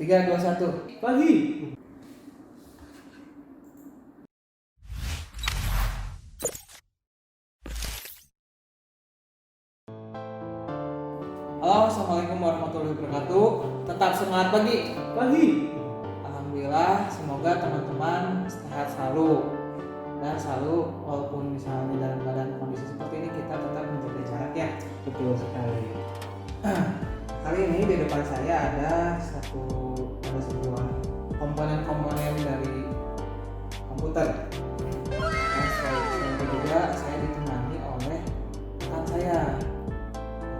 3, 2, 1. Pagi. Halo, assalamualaikum warahmatullahi wabarakatuh. Tetap semangat pagi. Pagi. Alhamdulillah, semoga teman-teman sehat selalu dan selalu walaupun misalnya dalam keadaan kondisi seperti ini kita tetap menjaga jarak ya. Betul sekali. Kali ini di depan saya ada sebuah komponen-komponen dari komputer. Dan selain itu juga saya ditemani oleh rekan saya.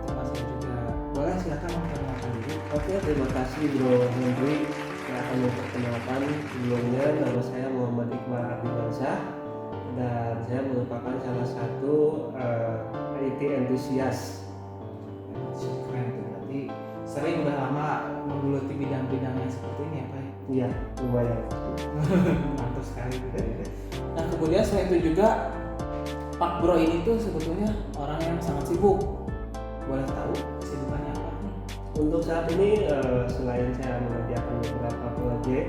Teman saya juga. Boleh silakan memperkenalkan diri. Oke, terima kasih Bro Hendri. Saya akan memperkenalkan sebelumnya, nama saya Muhammad Iqbal Abdimansyah dan saya merupakan salah satu IT enthusiast. Keren tuh, berarti sering udah lama menggeluti bidang-bidang yang seperti ini ya Pak ya? Iya, lumayan. Mantap sekali gitu ya. Nah kemudian selain itu juga Pak Bro ini tuh sebetulnya orang yang sangat sibuk. Boleh tahu kesibukannya apa nih? Untuk saat ini selain saya mengerjakan beberapa proyek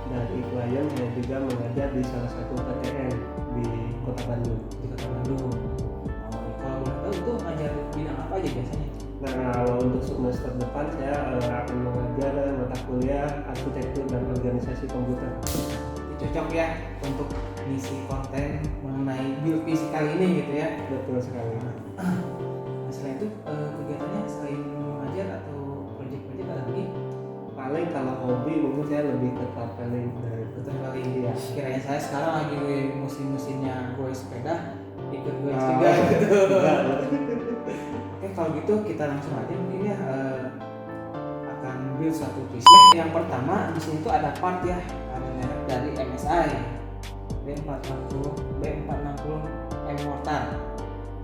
dari klien, saya juga mengajar di salah satu PTN di Kota Bandung. Di Kota Bandung. Oh, kalau boleh tahu itu ngajar bidang apa aja biasanya? Nah, kalau untuk semester depan saya akan mengajar mata kuliah arsitektur dan organisasi komputer. Ini cocok ya untuk ngisi konten mengenai build PC kali ini gitu ya. Betul sekali. Nah, selain itu kegiatannya selain mengajar atau proyek-proyek ada lagi? Paling kalau hobi mungkin saya lebih ke traveling dari Betul kali ya. Kirain saya sekarang lagi musim-musimnya gue sepeda, ikut gue Oh, juga gitu. enggak. Oke, kalau gitu kita langsung aja mungkin ya akan build satu PC. Yang pertama di sini tuh ada part ya, ada merek dari MSI B460 M Mortar.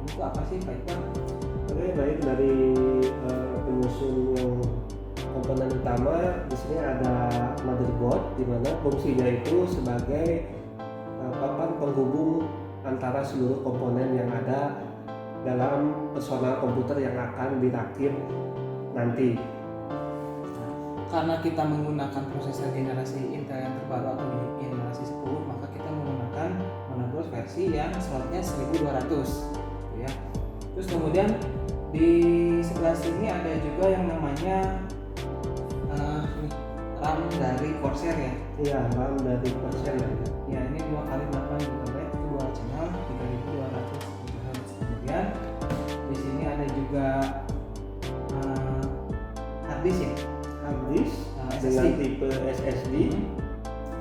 Ini tuh apa sih Pak Iqbal? Oke, baik, dari penyusun yang komponen utama di sini ada motherboard, di mana fungsinya itu sebagai papan penghubung antara seluruh komponen yang ada dalam personal komputer yang akan dirakit nanti. Karena kita menggunakan prosesor generasi Intel yang terbaru atau generasi 10, maka kita menggunakan motherboard versi yang slotnya 1200 gitu ya. Terus kemudian di sebelah sini ada juga yang namanya RAM dari Corsair ya. Iya, RAM dari Corsair ya. Ya, ini 2x8 GB, dua channel 3200 MHz. Kemudian di sini ada juga hard disk ya. Hard disk SSD. dengan tipe SSD.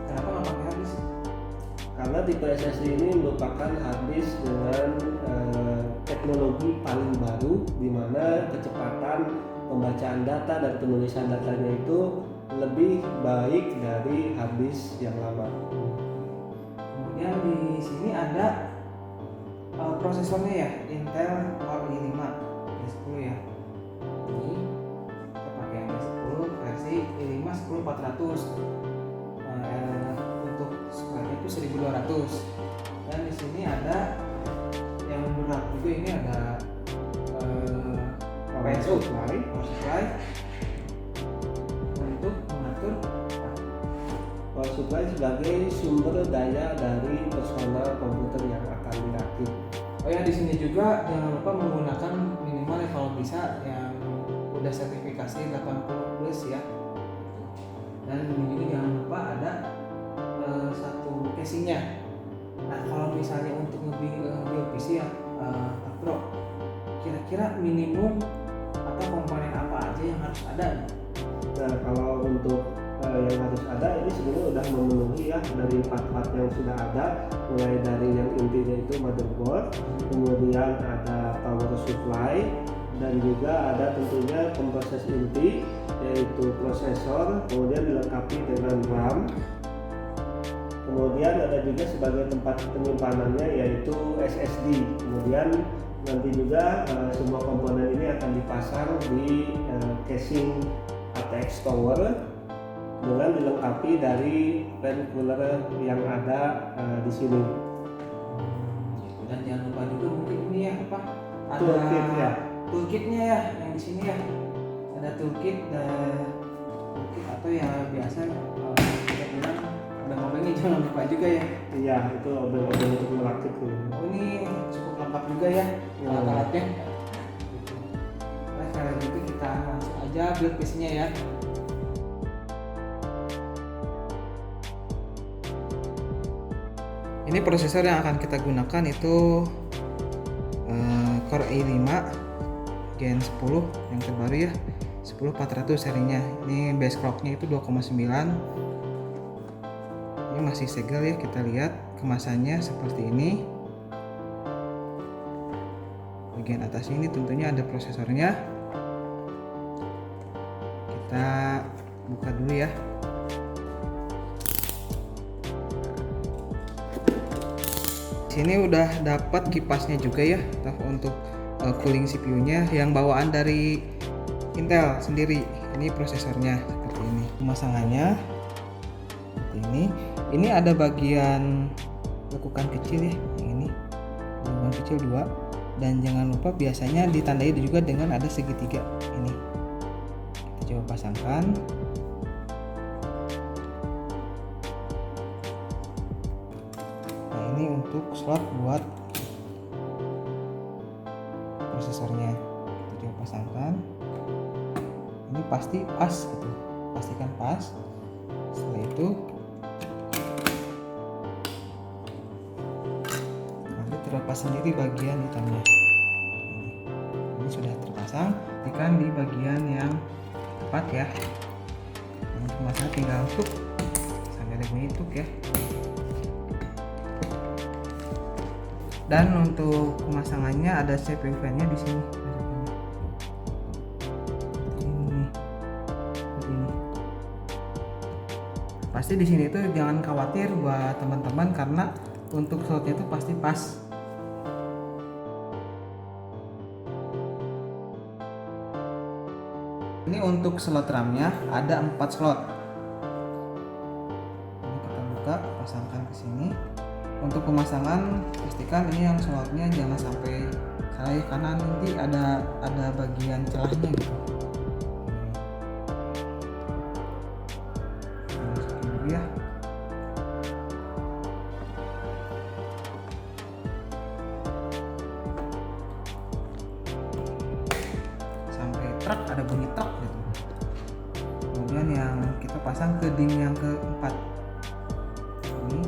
Kenapa nggak pakai hard disk? Karena tipe SSD ini merupakan hard disk dengan teknologi paling baru, di mana kecepatan pembacaan data dan penulisan datanya itu lebih baik dari hard disk yang lama. Kemudian di sini ada prosesornya ya, Intel Core i5 i10 ya. Ini kita pakai yang i10 versi i5 10400. Untuk square itu 1200. Dan di sini ada yang berat juga, ini ada Power supply. power supply untuk mengatur Power supply sebagai sumber daya dari personal komputer yang akan dirakit. Oh ya, di sini juga jangan lupa menggunakan minimal ya kalau bisa yang udah sertifikasi 80 plus ya. Dan ini juga jangan lupa ada satu casingnya. Nah kalau misalnya untuk nge-build PC ya Pak Bro, kira-kira minimum atau komponen apa aja yang harus ada? Nah, kalau untuk yang harus ada ini sebenarnya udah memenuhi ya dari part-part yang sudah ada, mulai dari yang intinya itu motherboard, kemudian ada power supply, dan juga ada tentunya pemproses inti yaitu prosesor, kemudian dilengkapi dengan RAM, kemudian ada juga sebagai tempat penyimpanannya yaitu SSD. Kemudian nanti juga semua komponen ini akan dipasang di casing ATX Tower dengan dilengkapi dari fan cooler yang ada di sini. Dan jangan lupa juga mungkin ini ya apa? Ada Toolkit ya. toolkitnya ya yang di sini ya. Ada toolkit dan mungkin atau ya biasa kita bilang obeng-obengnya jangan lupa juga ya. Iya, itu obeng-obeng untuk merakit nih. Oh ini cukup lengkap juga ya alat-alatnya. Gitu. Nah sekarang itu kita langsung aja build PC-nya ya. Ini prosesor yang akan kita gunakan itu Core i5 Gen 10 yang terbaru ya, 10400 serinya. Ini base clock-nya itu 2,9. Ini masih segel ya, kita lihat kemasannya seperti ini. Bagian atas ini tentunya ada prosesornya. Kita buka dulu ya. Sini udah dapat kipasnya juga ya untuk cooling CPU-nya yang bawaan dari Intel sendiri. Ini prosesornya seperti ini. Pemasangannya seperti ini. Ini ada bagian lekukan kecil ya, yang ini. Lekukan kecil 2. Dan jangan lupa biasanya ditandai juga dengan ada segitiga ini. Kita coba pasangkan. Ini untuk slot buat prosesornya. Kita coba pasangkan. Ini pasti pas gitu. Pastikan pas. Setelah itu nanti terlepas sendiri bagian hitamnya. Ini sudah terpasang. Tekan di bagian yang tepat ya. Untuk masalah tinggal tuk sampai ada bunyi tuk ya. Dan untuk pemasangannya ada CPU fan-nya di sini. Ini. Pasti di sini tuh jangan khawatir buat teman-teman karena untuk slotnya itu pasti pas. Ini untuk slot RAM-nya ada 4 slot. Ini kita buka, pasangkan ke sini. Untuk pemasangan pastikan ini yang slotnya jangan sampai salah ya, karena nanti ada bagian celahnya gitu. Masukin dulu ya. Sampai truk ada bunyi truk gitu. Kemudian yang kita pasang ke DIMM yang keempat. Ini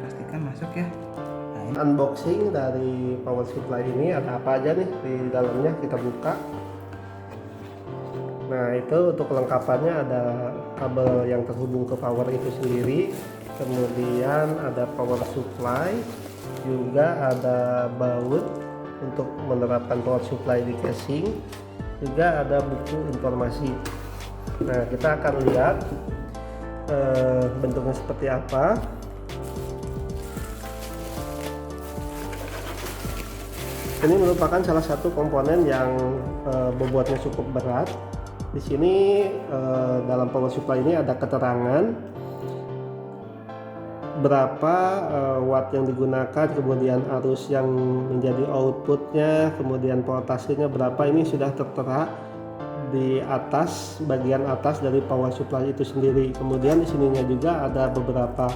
pastikan masuk ya. Nah, ini Unboxing dari power supply ini ada apa aja nih di dalamnya, kita buka. Nah, itu untuk kelengkapannya ada kabel yang terhubung ke power itu sendiri, kemudian ada power supply, juga ada baut untuk menerapkan power supply di casing, juga ada buku informasi. Nah, kita akan lihat bentuknya seperti apa. Ini merupakan salah satu komponen yang bobotnya cukup berat. Di sini dalam power supply ini ada keterangan berapa watt yang digunakan, kemudian arus yang menjadi outputnya, kemudian voltasenya berapa. Ini sudah tertera di atas, bagian atas dari power supply itu sendiri. Kemudian di sininya juga ada beberapa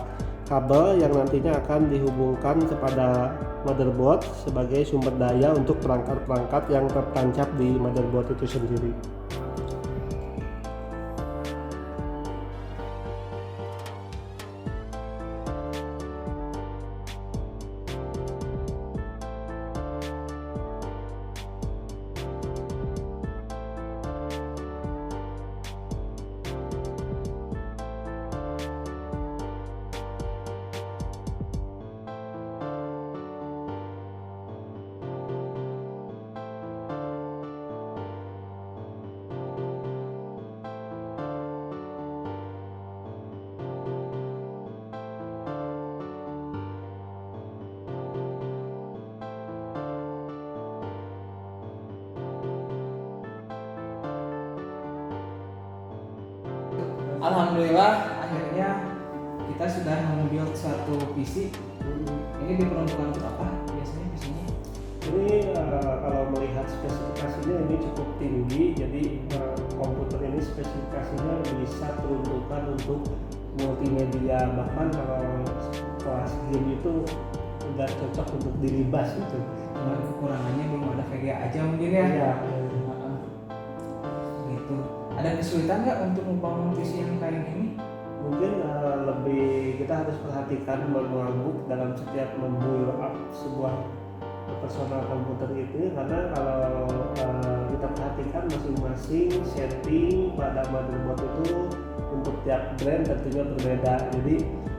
kabel yang nantinya akan dihubungkan kepada motherboard sebagai sumber daya untuk perangkat-perangkat yang tertancap di motherboard itu sendiri. Alhamdulillah akhirnya kita sudah membuild suatu PC Ini diperuntukkan untuk apa biasanya PC-nya? Ini kalau melihat spesifikasinya ini cukup tinggi, jadi komputer ini spesifikasinya bisa peruntukan untuk multimedia, bahkan kalau kelas game itu udah cocok untuk dilibas gitu. Cuman kekurangannya belum ada VGA aja mungkin ya. Iya. Gitu. Ada kesulitan nggak untuk membangun PC yang kayak gini? Mungkin lebih kita harus perhatikan manual book dalam setiap membuild up sebuah personal komputer itu, karena kalau kita perhatikan masing-masing setting pada motherboard itu untuk tiap brand tentunya berbeda, jadi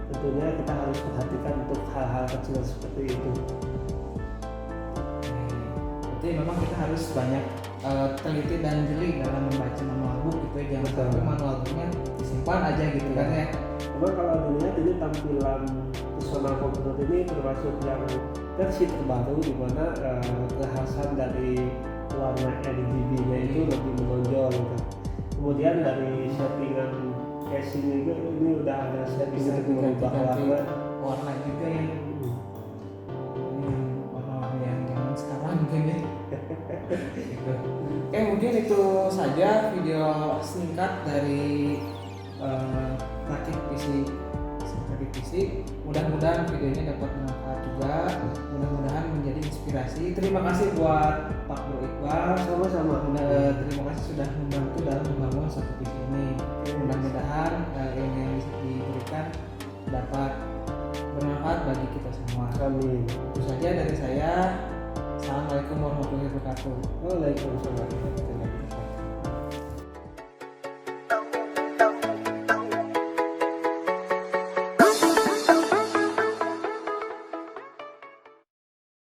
tentunya kita harus perhatikan untuk hal-hal kecil seperti itu. Berarti memang kita harus banyak teliti dan jeli dalam membaca manual book gitu ya, jangan Betul. sampai manual booknya disimpan aja gitu kan ya. Cuma kalau dilihat ini tampilan personal komputer ini termasuk yang versi terbaru, di mana kekhasan dari warna RGB-nya itu lebih menonjol gitu. Kemudian dari settingan casing juga ini udah ada setting Bisa untuk mengubah diganti-ganti warna. warna juga ya. Ini yang warna-warna yang zaman sekarang mungkin ya. Gitu. Oke, mungkin itu saja video singkat dari rakit PC. Mudah-mudahan videonya dapat bermanfaat juga. Mudah-mudahan menjadi inspirasi. Terima kasih buat Pak Bro Iqbal. Sama-sama. Terima kasih sudah membantu dalam membangun satu PC ini. Mudah-mudahan ilmu yang diberikan dapat bermanfaat bagi kita semua. Amin. Itu saja dari saya. Assalamualaikum warahmatullahi wabarakatuh. Waalaikumsalam.